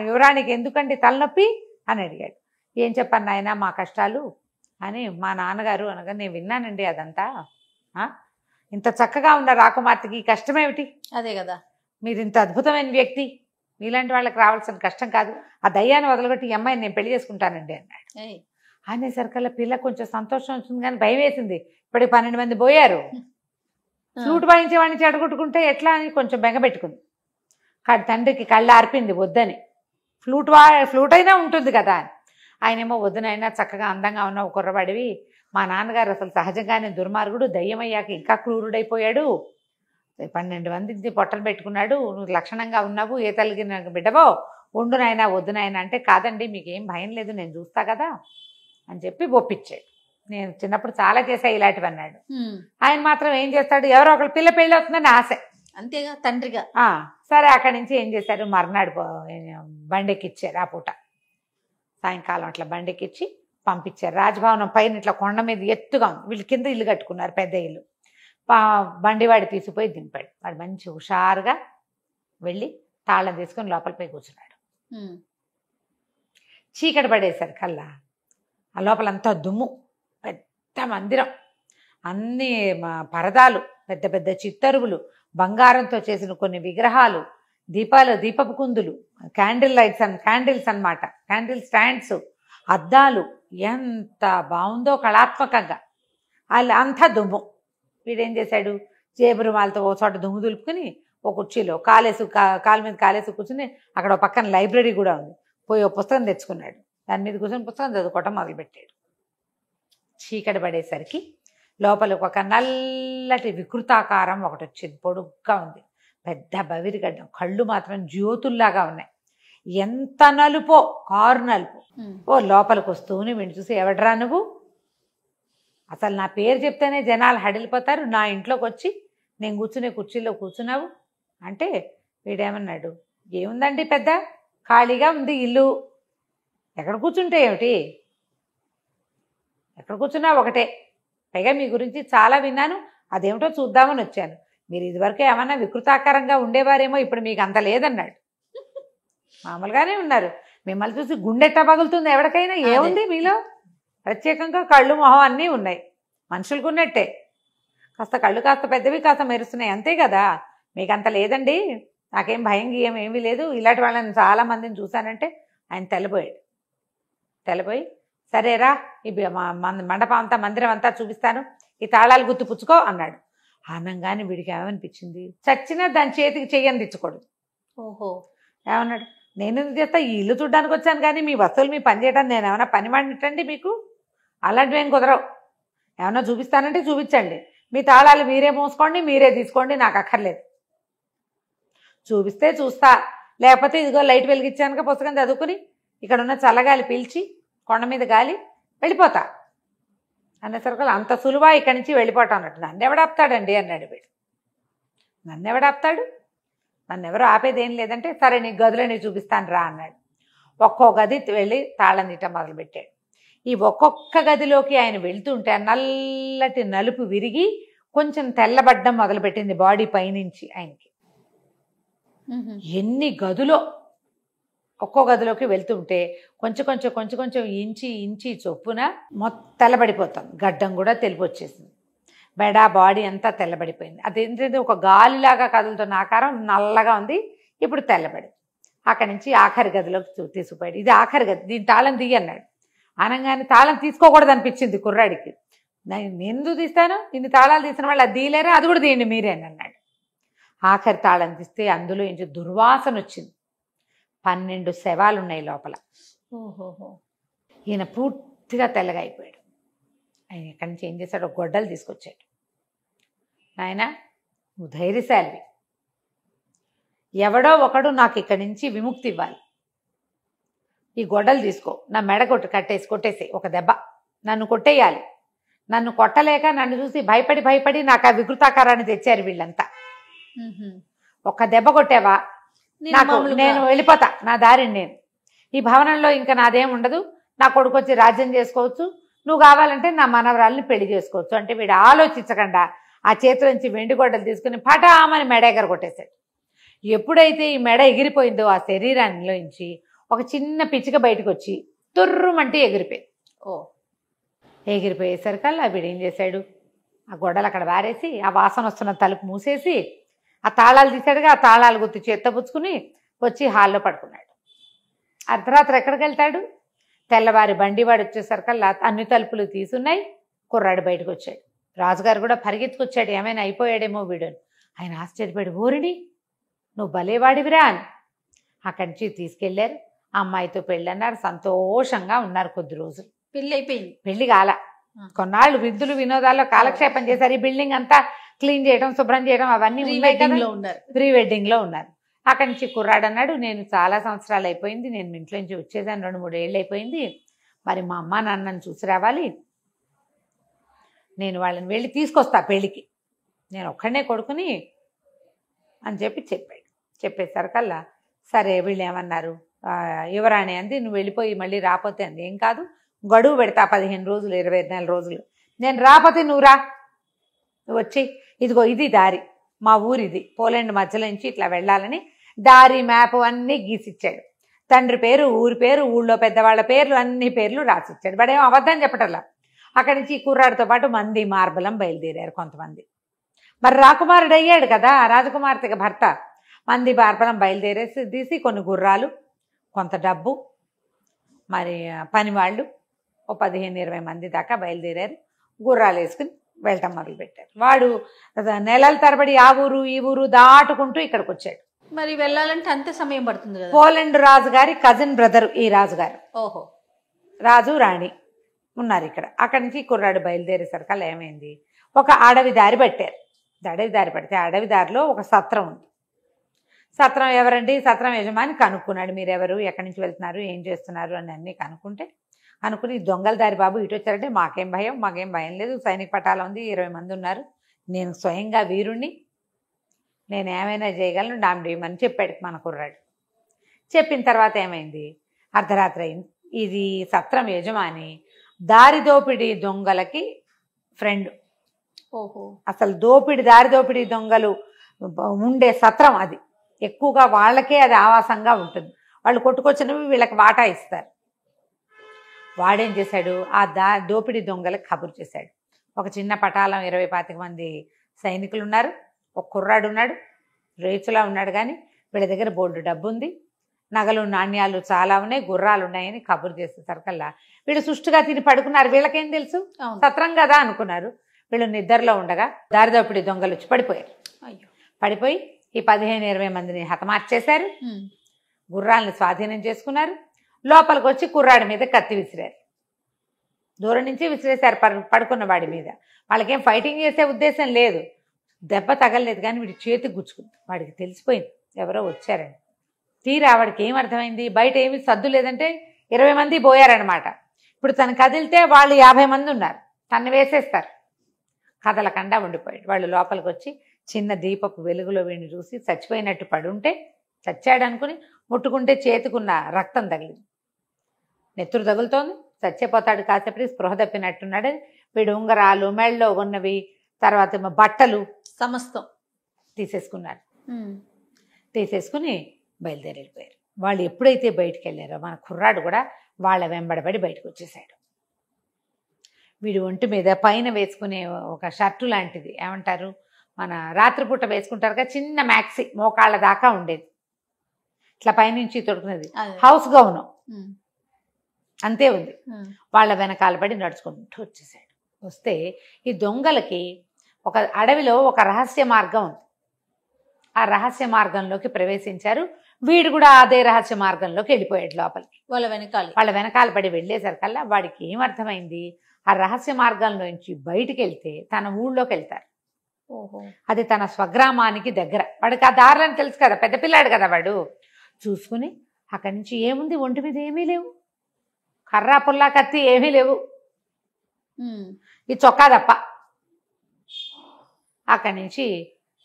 యువరానికి ఎందుకండి తలనొప్పి అని అడిగాడు. ఏం చెప్పాను నాయన మా కష్టాలు అని మా నాన్నగారు అనగా, నేను విన్నానండి అదంతా, ఇంత చక్కగా ఉన్న రాకుమార్తెకి కష్టమేమిటి, అదే కదా, మీరు ఇంత అద్భుతమైన వ్యక్తి, మీలాంటి వాళ్ళకి రావాల్సిన కష్టం కాదు, ఆ దయ్యాన్ని వదలగొట్టి ఈ అమ్మాయిని నేను పెళ్లి చేసుకుంటానండి అన్నాడు. అనేసరికల్లా పిల్ల కొంచెం సంతోషం వచ్చింది కానీ భయం వేసింది. ఇప్పటికి 12 మంది పోయారు, ఫ్లూట్ వాయించేవాడిని చెడగొట్టుకుంటే ఎట్లా అని కొంచెం బెంగపెట్టుకుంది. తండ్రికి కళ్ళు ఆర్పింది వద్దని, ఫ్లూట్ అయినా ఉంటుంది కదా అని. ఆయనేమో వద్దునైనా చక్కగా అందంగా ఉన్న ఒక కుర్రవాడివి, మా నాన్నగారు అసలు సహజంగానే దుర్మార్గుడు, దయ్యమయ్యాక ఇంకా క్రూరుడైపోయాడు, 12 మంది పొట్టలు పెట్టుకున్నాడు, నువ్వు లక్షణంగా ఉన్నావు, ఏ తల్లికి బిడ్డవో, ఉండునైనా వద్దునైనా అంటే, కాదండి మీకేం భయం లేదు నేను చూస్తా కదా అని చెప్పి ఒప్పించాడు. నేను చిన్నప్పుడు చాలా చేశా ఇలాంటివి అన్నాడు. ఆయన మాత్రం ఏం చేస్తాడు, ఎవరో ఒకళ్ళు పిల్ల పెళ్ళి అవుతుందని ఆశ, అంతేగా తండ్రిగా. సరే అక్కడి నుంచి ఏం చేశారు, మర్నాడు బండెక్కిచ్చారు. ఆ పూట సాయంకాలం అట్లా బండెక్కిచ్చి పంపించారు. రాజభవనం పైన ఇట్లా కొండ మీద ఎత్తుగా ఉంది, వీళ్ళు కింద ఇల్లు కట్టుకున్నారు, పెద్ద ఇల్లు. బండివాడి తీసిపోయి దింపాడు. వాడు మంచి హుషారుగా వెళ్ళి తాళం తీసుకొని లోపలిపై కూర్చున్నాడు. చీకటి పడేసరికల్లా ఆ లోపలంతా దుమ్ము, పెద్ద మందిరం, అన్ని పరదాలు, పెద్ద పెద్ద చిత్తరువులు, బంగారంతో చేసిన కొన్ని విగ్రహాలు, దీపపు కుందులు, క్యాండిల్స్ అన్నమాట, క్యాండిల్ స్టాండ్స్, అద్దాలు, ఎంత బాగుందో కళాత్మకంగా. అంతా దుమ్ము. వీడేం చేశాడు, జేబురుమాలతో ఓ చోట దుమ్ము దులుపుకుని ఓ కుర్చీలో కాలు మీద కాలేసి కూర్చుని, అక్కడ ఒక పక్కన లైబ్రరీ కూడా ఉంది, పోయి ఓ పుస్తకం తెచ్చుకున్నాడు. దాని మీద కూర్చొని పుస్తకం చదువుకోవటం మొదలుపెట్టాడు. చీకటి పడేసరికి లోపలికి ఒక నల్లటి వికృతాకారం ఒకటి వచ్చింది, పొడుగ్గా ఉంది, పెద్ద బవిరిగడ్డం, కళ్ళు మాత్రం జ్యోతుల్లాగా ఉన్నాయి, ఎంత నలుపో, కారు నలుపు. ఓ లోపలికి వస్తూనే వీడిని చూసి, ఎవడ్రా నువ్వు, అసలు నా పేరు చెప్తేనే జనాలు హడిలిపోతారు, నా ఇంట్లోకి వచ్చి నేను కూర్చునే కుర్చీలో కూర్చున్నావు అంటే, వీడేమన్నాడు, ఏముందండి పెద్ద ఖాళీగా ఉంది ఇల్లు, ఎక్కడ కూర్చుంటే ఏమిటి, ఎక్కడ కూర్చున్నా ఒకటే, పైగా మీ గురించి చాలా విన్నాను, అదేమిటో చూద్దామని వచ్చాను, మీరు ఇదివరకు ఏమన్నా వికృతాకారంగా ఉండేవారేమో, ఇప్పుడు మీకు అంత లేదన్నాడు. మామూలుగానే ఉన్నారు, మిమ్మల్ని చూసి గుండెట్టా పగులుతుంది ఎవరికైనా, ఏముంది మీలో ప్రత్యేకంగా, కళ్ళు మొహం అన్నీ ఉన్నాయి, మనుషులకు ఉన్నట్టే, కాస్త కళ్ళు కాస్త పెద్దవి కాస్త మెరుస్తున్నాయి అంతే కదా, మీకు అంత లేదండి, నాకేం భయం గీయం ఏమీ లేదు, ఇలాంటి వాళ్ళని చాలామందిని చూశానంటే ఆయన తెల్లబోయి సరేరా ఈ మండపం అంతా మందిరం అంతా చూపిస్తాను, ఈ తాళాలు గుర్తు పుచ్చుకో అన్నాడు. అనగానే వీడికి ఏమనిపించింది, చచ్చినా దాని చేతికి చెయ్యని తెచ్చుకోడు. ఓహో, ఏమన్నాడు, నేను ఎందుకు చేస్తా, ఈ ఇల్లు చూడడానికి వచ్చాను కానీ మీ వస్తువులు మీ పని చేయడానికి నేను ఏమైనా పని వాడినట్టండి మీకు? అలాంటివి ఏం కుదరవు. ఏమన్నా చూపిస్తానంటే చూపించండి, మీ తాళాలు మీరే మోసుకోండి, మీరే తీసుకోండి, నాకు అక్కర్లేదు. చూపిస్తే చూస్తా, లేకపోతే ఇదిగో లైట్ వెలిగించానుక పుస్తకం చదువుకుని ఇక్కడ ఉన్న చల్లగాలి పీల్చి కొండ మీద గాలి వెళ్ళిపోతా అనేసరికి అంత సులువా ఇక్కడి నుంచి వెళ్ళిపోతాం అన్నట్టు. నన్ను ఎవడాపుతాడండి అన్నాడు వీడు. నన్ను ఎవడాపుతాడు, నన్ను ఎవరు ఆపేది ఏం లేదంటే సరే నీ గదిలో నేను చూపిస్తాను రా అన్నాడు. ఒక్కో గది వెళ్ళి తాళం తీయటం మొదలుపెట్టాడు. ఈ ఒక్కొక్క గదిలోకి ఆయన వెళ్తుంటే నల్లటి నలుపు విరిగి కొంచెం తెల్లబడ్డం మొదలుపెట్టింది బాడీ పైనుంచి ఆయనకి. ఎన్ని గదులో ఒక్కో గదిలోకి వెళ్తుంటే కొంచెం కొంచెం కొంచెం కొంచెం ఇంచి చొప్పున మొత్తం తెల్లబడిపోతాం. గడ్డం కూడా తెలిపి వచ్చేసింది, బెడా బాడీ అంతా తెల్లబడిపోయింది. అదేంటంటే ఒక గాలిలాగా కదులుతున్న ఆకారం నల్లగా ఉంది, ఇప్పుడు తెల్లబడి అక్కడి నుంచి ఆఖరి గదిలోకి తీసుకుపోయాడు. ఇది ఆఖరి గది, దీని తాళం తీయన్నాడు. అనగానే తాళం తీసుకోకూడదు అనిపించింది కుర్రాడికి. నేను ఎందుకు తీస్తాను, ఇన్ని తాళాలు తీసిన వాళ్ళు అది తీయలేరా, అది కూడా తీయండి మీరే అని అన్నాడు. ఆఖరి తాళం తీస్తే అందులో నుంచి దుర్వాసన వచ్చింది. 12 శవాలు ఉన్నాయి లోపల. ఓహోహో. ఈయన పూర్తిగా తెల్లగా అయిపోయాడు. ఆయన ఎక్కడి నుంచి ఏం చేశాడు, గొడ్డలు తీసుకొచ్చాడు. నాయన నువ్వు ధైర్యశాలివి, ఎవడో ఒకడు నాకు ఇక్కడి నుంచి విముక్తి ఇవ్వాలి. ఈ గొడ్డలు తీసుకో, నా మెడ కొట్టేసి ఒక దెబ్బ నన్ను కొట్టేయాలి. నన్ను కొట్టలేక నన్ను చూసి భయపడి నాకు ఆ వికృతాకారాన్ని తెచ్చారు వీళ్ళంతా. ఒక్క దెబ్బ కొట్టావా నాకు, నేను వెళ్ళిపోతా నా దారిని. నేను ఈ భవనంలో ఇంకా నాదేం ఉండదు, నా కొడుకు వచ్చి రాజ్యం చేసుకోవచ్చు, నువ్వు కావాలంటే నా మనవరాల్ని పెళ్లి చేసుకోవచ్చు అంటే వీడు ఆలోచించకుండా ఆ చేతుల నుంచి వెండి గొడ్డలు తీసుకుని పటామని మెడ ఎగర కొట్టేశాడు. ఎప్పుడైతే ఈ మెడ ఎగిరిపోయిందో ఆ శరీరాన్నిలోంచి ఒక చిన్న పిచ్చిక బయటకు వచ్చి తుర్రుమంటే ఎగిరిపోయింది. ఎగిరిపోయేసరికల్లా వీడు ఏం చేశాడు, ఆ గొడ్డలు అక్కడ వారేసి ఆ వాసన వస్తున్న తలుపు మూసేసి ఆ తాళాలు తీశాడుగా, ఆ తాళాలు గుర్తు చేత్తపుచ్చుకుని వచ్చి హాల్లో పడుకున్నాడు. అర్ధరాత్రి ఎక్కడికి వెళ్తాడు, తెల్లవారి బండివాడు వచ్చేసరికల్లా అన్ని తలుపులు తీసున్నాయి. కుర్రాడు బయటకు వచ్చాడు. రాజుగారు కూడా పరిగెత్తుకొచ్చాడు, ఏమైనా అయిపోయాడేమో వీడుని. ఆయన ఆశ్చర్యపడి, ఓరిని నువ్వు భలేవాడివిరా అని అక్కడి నుంచి తీసుకెళ్లారు. అమ్మాయితో పెళ్ళి అన్నారు, సంతోషంగా ఉన్నారు కొద్ది రోజులు. పెళ్ళి అయిపోయింది. పెళ్లి కాల, కొన్నాళ్ళు విందులు వినోదాల్లో కాలక్షేపం చేశారు. ఈ బిల్డింగ్ అంతా క్లీన్ చేయడం, శుభ్రం చేయడం అవన్నీ ప్రీ వెడ్డింగ్ లో ఉన్నారు. అక్కడి నుంచి కుర్రాడు అన్నాడు, నేను చాలా సంవత్సరాలు అయిపోయింది, నేను ఇంట్లో నుంచి వచ్చేసాను, 2-3 ఏళ్ళు అయిపోయింది, మరి మా అమ్మ నాన్నని చూసి రావాలి, నేను వాళ్ళని వెళ్ళి తీసుకొస్తా పెళ్ళికి, నేను ఒక్కడనే కొడుకుని అని చెప్పాడు. చెప్పేసరికల్లా సరే వీళ్ళు ఏమన్నారు, యువరాణి అంది, నువ్వు వెళ్ళిపోయి మళ్ళీ రాపోతే అంది, ఏం కాదు గడువు పెడతా 15 రోజులు 24 రోజులు, నేను రాపోతే నువ్వు రా, నువ్వు వచ్చి ఇదిగో ఇది దారి, మా ఊరిది, పోలాండ్ మధ్యలో నుంచి ఇట్లా వెళ్ళాలని దారి మ్యాప్ అన్నీ గీసిచ్చాడు. తండ్రి పేరు, ఊరి పేరు, ఊళ్ళో పెద్దవాళ్ళ పేర్లు, అన్ని పేర్లు రాసిచ్చాడు. వాడేమో అబద్ధం చెప్పటల్లా. అక్కడి నుంచి కుర్రాడితో పాటు మంది మార్బలం బయలుదేరారు కొంతమంది. మరి రాకుమారుడు అయ్యాడు కదా రాజకుమార్తెకి భర్త. మంది మార్బలం బయలుదేరేసి తీసి కొన్ని గుర్రాలు, కొంత డబ్బు, మరి పనివాళ్ళు ఓ 15-20 మంది దాకా బయలుదేరారు. గుర్రాలు వేసుకుని వెళ్ళటం మొదలుపెట్టారు. వాడు నెలల తరబడి ఆ ఊరు ఈ ఊరు దాటుకుంటూ ఇక్కడికి వచ్చాడు. మరి వెళ్ళాలంటే అంతే సమయం పడుతుంది కదా. పోలాండ్ రాజుగారి కజిన్ బ్రదర్ ఈ రాజుగారు. ఓహో. రాజు రాణి ఉన్నారు ఇక్కడ. అక్కడి నుంచి కుర్రాడు బయలుదేరేసరికల్లా ఏమైంది, ఒక అడవి దారి పట్టారు. అడవి దారి పడితే అడవి దారిలో ఒక సత్రం ఉంది. సత్రం ఎవరండి, సత్రం యజమాని కనుక్కున్నాడు, మీరెవరు, ఎక్కడి నుంచి వెళ్తున్నారు, ఏం చేస్తున్నారు అని అన్నీ అనుకుని దొంగల దారి బాబు ఇటు వచ్చారంటే మాకేం భయం లేదు, సైనిక పటాలం ఉంది, 20 మంది ఉన్నారు, నేను స్వయంగా వీరుణ్ణి, నేను ఏమైనా చేయగలను డామ్డేమని చెప్పాడు మన కుర్రాడు. చెప్పిన తర్వాత ఏమైంది, అర్ధరాత్రి అయింది. ఇది సత్రం యజమాని దారి దోపిడీ దొంగలకి ఫ్రెండ్. ఓహో. అసలు దారి దోపిడీ దొంగలు ఉండే సత్రం అది. ఎక్కువగా వాళ్ళకే అది ఆవాసంగా ఉంటుంది. వాళ్ళు కొట్టుకొచ్చినవి వీళ్ళకి వాటా ఇస్తారు. వాడేం చేశాడు, ఆ దోపిడీ దొంగలకు కబురు చేశాడు. ఒక చిన్న పటాలం 20-25 మంది సైనికులు ఉన్నారు, ఒక కుర్రాడు ఉన్నాడు, రేచులా ఉన్నాడు, కానీ వీళ్ళ దగ్గర బోల్డు డబ్బు ఉంది, నగలు నాణ్యాలు చాలా ఉన్నాయి, గుర్రాలు ఉన్నాయని కబురు చేసేసరికల్లా వీళ్ళు సుష్టుగా తిని పడుకున్నారు. వీళ్ళకేం తెలుసు, సత్రం కదా అనుకున్నారు. వీళ్ళు నిద్రలో ఉండగా దారి దోపిడీ దొంగలు వచ్చి పడిపోయారు. పడిపోయి ఈ 15-20 మందిని హతమార్చేశారు. గుర్రాలను స్వాధీనం చేసుకున్నారు. లోపలికి వచ్చి కుర్రాడి మీద కత్తి విసిరారు. దూరం నుంచి విసిరేశారు పడుకున్న వాడి మీద. వాళ్ళకేం ఫైటింగ్ చేసే ఉద్దేశం లేదు. దెబ్బ తగలలేదు, కానీ వీడి చేతికి గుచ్చుకుంది. వాడికి తెలిసిపోయింది ఎవరో వచ్చారని. తీరా వాడికి ఏం అర్థమైంది, బయట ఏమీ సద్దు లేదంటే 20 మంది పోయారనమాట. ఇప్పుడు తను కదిలితే వాళ్ళు 50 మంది ఉన్నారు, తను వేసేస్తారు. కదలకుండా ఉండిపోయాడు. వాళ్ళు లోపలికి వచ్చి చిన్న దీపపు వెలుగులో వీడిని చూసి చచ్చిపోయినట్టు పడుంటే, చచ్చాడు అనుకుని ముట్టుకుంటే చేతికున్న రక్తం తగిలింది. నెత్తురు తగులుతోంది. చచ్చిపోతాడు కాసేపటి స్పృహ తప్పినట్టున్నాడు. వీడు ఉంగరాలు, మెళ్ళలో ఉన్నవి, తర్వాత బట్టలు సమస్తం తీసేసుకున్నారు. తీసేసుకుని బయలుదేరి వెళ్ళిపోయారు. వాళ్ళు ఎప్పుడైతే బయటికి వెళ్ళారో మన కుర్రాడు కూడా వాళ్ళ వెంబడబడి బయటకు వచ్చేసాడు. వీడి ఒంటి మీద పైన వేసుకునే ఒక షర్టు లాంటిది, ఏమంటారు మన రాత్రిపూట వేసుకుంటారు కదా, చిన్న మ్యాక్సీ మోకాళ్ళ దాకా ఉండేది, ఇట్లా పైనుంచి తొడుకునేది, హౌస్ గౌను అంతే ఉంది. వాళ్ళ వెనకాల పడి నడుచుకుంటూ వచ్చేసాడు. వస్తే ఈ దొంగలకి ఒక అడవిలో ఒక రహస్య మార్గం ఉంది. ఆ రహస్య మార్గంలోకి ప్రవేశించారు. వీడు కూడా అదే రహస్య మార్గంలోకి వెళ్ళిపోయాడు లోపలికి. వాళ్ళ వెనకాల పడి వెళ్ళేసరికల్లా వాడికి ఏమర్థమైంది, ఆ రహస్య మార్గంలోంచి బయటికి వెళ్తే తన ఊళ్ళోకి వెళ్తారు. అది తన స్వగ్రామానికి దగ్గర. వాడికి ఆ దారులని తెలుసు కదా, పెద్ద పిల్లాడు కదా వాడు. చూసుకుని అక్కడి నుంచి ఏముంది, ఒంటి మీద ఏమీ లేవు, కర్రా పుల్లా కత్తి ఏమీ లేవు, ఈ చొక్కా తప్ప. అక్కడి నుంచి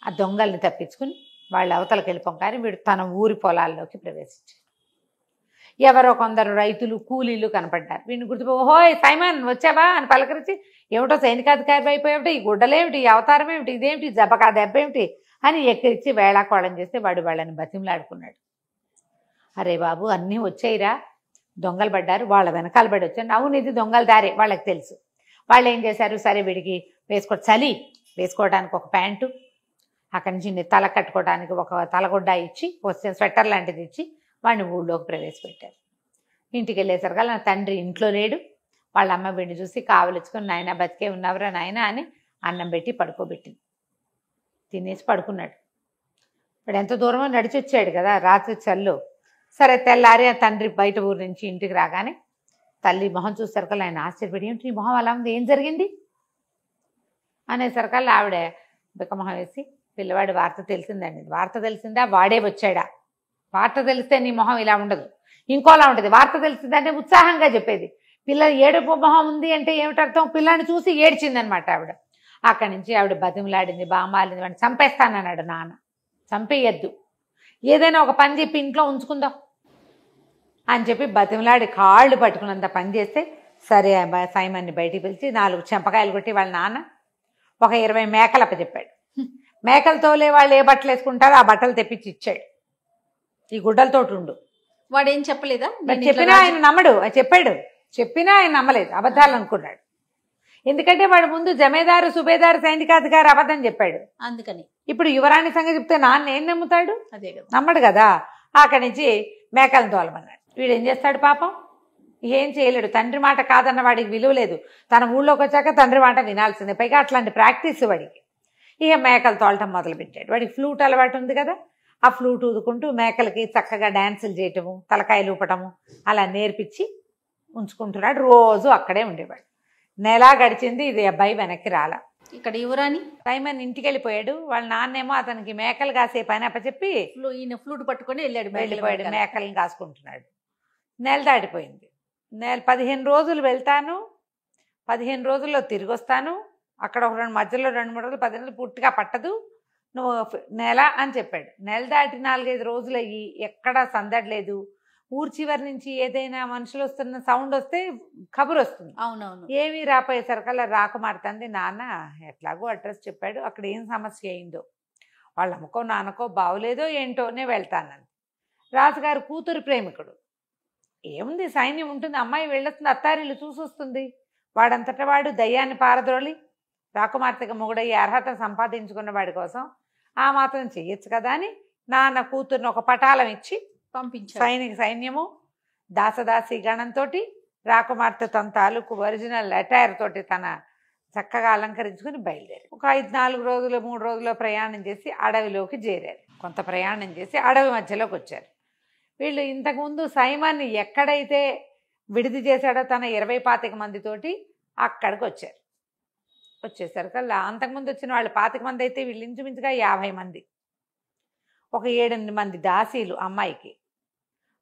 ఆ దొంగల్ని తప్పించుకుని వాళ్ళు అవతలకి వెళ్ళిపోగానే వీడు తన ఊరి పొలాల్లోకి ప్రవేశించాడు. ఎవరో కొందరు రైతులు, కూలీలు కనపడ్డారు. వీడిని గుర్తుపో, ఓహోయ్ సైమన్ వచ్చావా అని పలకరించి, ఏమిటో సైనికాధికారి అయిపోయేమిటి, ఈ గుడ్డలేమిటి, ఈ అవతారం ఏమిటి, ఇదేమిటి, జబ్బకా దెబ్బ ఏమిటి అని ఎక్కిరించి వేళాకోళం చేస్తే వాడు వాళ్ళని బతిమలాడుకున్నాడు. అరే బాబు అన్నీ వచ్చాయిరా, దొంగలు పడ్డారు, వాళ్ళ వెనకాల పడి వచ్చాను. అవును ఇది దొంగల దారే వాళ్ళకి తెలుసు. వాళ్ళు ఏం చేశారు, సరే వీడికి చలి వేసుకోవడానికి ఒక ప్యాంటు, అక్కడి నుంచి తల కట్టుకోవడానికి ఒక తలగొడ్డ ఇచ్చి, స్వెటర్ లాంటిది ఇచ్చి వాడిని ఊళ్ళోకి ప్రవేశపెట్టారు. ఇంటికి వెళ్ళేసరికి నా తండ్రి ఇంట్లో లేడు. వాళ్ళ అమ్మ వీడిని చూసి కావలించుకొని, నాయన బతికే ఉన్నవరా నాయన అని అన్నం పెట్టి పడుకోబెట్టింది. తినేసి పడుకున్నాడు. వాడు ఎంత దూరమో నడిచి వచ్చాడు కదా రాత్రి చల్లు. సరే తెల్లారి ఆ తండ్రి బయట ఊరు నుంచి ఇంటికి రాగానే తల్లి మొహం చూసేసరికల్లా ఆయన ఆశ్చర్యపడి, ఏంటి నీ మొహం అలా ఉంది, ఏం జరిగింది అనేసరికల్లా ఆవిడ బిక్కమొహం వేసి, పిల్లవాడి వార్త తెలిసిందండి. వార్త తెలిసిందా, వాడే వచ్చాడా, వార్త తెలిస్తే నీ మొహం ఇలా ఉండదు, ఇంకోలా ఉంటుంది. వార్త తెలిసిందంటే ఉత్సాహంగా చెప్పేది. పిల్లలు ఏడుపు మొహం ఉంది అంటే ఏమిటర్థం, పిల్లాన్ని చూసి ఏడ్చిందనమాట ఆవిడ. అక్కడి నుంచి ఆవిడ బతిమలాడింది, బామాలింది, వాడిని చంపేస్తానన్నాడు నాన్న. చంపేయద్దు, ఏదైనా ఒక పని చెప్పి ఇంట్లో ఉంచుకుందాం అని చెప్పి బతిమలాడి కాళ్ళు పట్టుకున్నంత పని చేస్తే, సరే సైమన్ని బయటికి పిలిచి 4 చెంపకాయలు కొట్టి వాళ్ళ నాన్న ఒక 20 మేకలు అప్పచెప్పాడు. మేకలతోలే వాళ్ళు ఏ బట్టలు వేసుకుంటారో ఆ బట్టలు తెప్పించి ఇచ్చాడు. ఈ గుడ్డలతోటి ఉండు. వాడు ఏం చెప్పలేదా, చెప్పినా ఆయన నమ్మడు. చెప్పాడు, చెప్పినా ఆయన నమ్మలేదు, అబద్ధాలు అనుకున్నాడు. ఎందుకంటే వాడు ముందు జమేదారు, సుబేదారు, సైనికాధికారి అబద్ధం చెప్పాడు. అందుకని ఇప్పుడు యువరాణి సంగతి చెప్తే నాన్న ఏం నమ్ముతాడు, అదే కదా, నమ్మడు కదా. అక్కడి నుంచి మేకలను తోలమన్నాడు. వీడు ఏం చేస్తాడు పాపం, ఏం చేయలేడు. తండ్రి మాట కాదన్న వాడికి విలువ లేదు. తన ఊళ్ళోకి వచ్చాక తండ్రి మాట వినాల్సిందే. పైగా అట్లాంటి ప్రాక్టీస్ వాడికి. ఇక మేకలు తోలటం మొదలుపెట్టాడు. వాడికి ఫ్లూట్ అలవాటు ఉంది కదా, ఆ ఫ్లూట్ ఊదుకుంటూ మేకలకి చక్కగా డ్యాన్సులు చేయటము, తలకాయలు ఊపటము అలా నేర్పించి ఉంచుకుంటున్నాడు. రోజు అక్కడే ఉండేవాడు. నెల గడిచింది, ఇది అబ్బాయి వెనక్కి రాలా. ఇక్కడ యువరాణి సైమన్ ఇంటికి వెళ్ళిపోయాడు. వాళ్ళ నాన్నేమో అతనికి మేకలు కాసే పని అప్పచెప్పి ఈయన ఫ్లూట్ పట్టుకొని వెళ్ళిపోయాడు. మేకలను కాసుకుంటున్నాడు. నెల దాటిపోయింది. 15 రోజులు వెళ్తాను, 15 రోజుల్లో తిరిగి వస్తాను, అక్కడ ఒక మధ్యలో 2-3 రోజులు, 10 రోజులు పూర్తిగా పట్టదు, నువ్వు నెల అని చెప్పాడు. నెల దాటి 4-5 రోజులు అయ్యి ఎక్కడా సందడలేదు. ఊరి చివరి నుంచి ఏదైనా మనుషులు వస్తున్న సౌండ్ వస్తే కబురు వస్తుంది. అవునవును. ఏమీ రాపోయేసరికల్లా రాకుమారుతుంది. నాన్న ఎట్లాగో అడ్రస్ చెప్పాడు, అక్కడ ఏం సమస్య అయిందో, వాళ్ళ అమ్మకో నాన్నకో బావులేదో ఏంటోనే వెళ్తానని. రాజుగారు కూతురు ప్రేమికుడు. ఏముంది, సైన్యం ఉంటుంది, అమ్మాయి వెళ్ళొస్తుంది, అత్తారిల్లు చూసొస్తుంది. వాడంతటా వాడు దయ్యాన్ని పారద్రోలి రాకుమార్తెగా మొగుడయ్యే అర్హత సంపాదించుకున్న వాడి కోసం ఆ మాత్రం చెయ్యొచ్చు కదా అని నాన్న కూతుర్ని ఒక పటాలం ఇచ్చి పంపించారు. సైన్యము దాసదాసి గణంతో రాకుమార్తె తన తాలూకు ఒరిజినల్ అటైర్ తోటి తన చక్కగా అలంకరించుకుని బయలుదేరి ఒక 4 రోజులు 3 రోజుల్లో ప్రయాణం చేసి అడవిలోకి చేరారు. కొంత ప్రయాణం చేసి అడవి మధ్యలోకి వచ్చారు. వీళ్ళు ఇంతకుముందు సైమన్ ఎక్కడైతే విడిది చేశాడో తన 20-25 మందితోటి అక్కడికి వచ్చారు. వచ్చేసరికల్లా అంతకుముందు వచ్చిన వాళ్ళు 25 మంది అయితే వీళ్ళు ఇంచుమించుగా 50 మంది. ఒక 7-8 మంది దాసీలు అమ్మాయికి.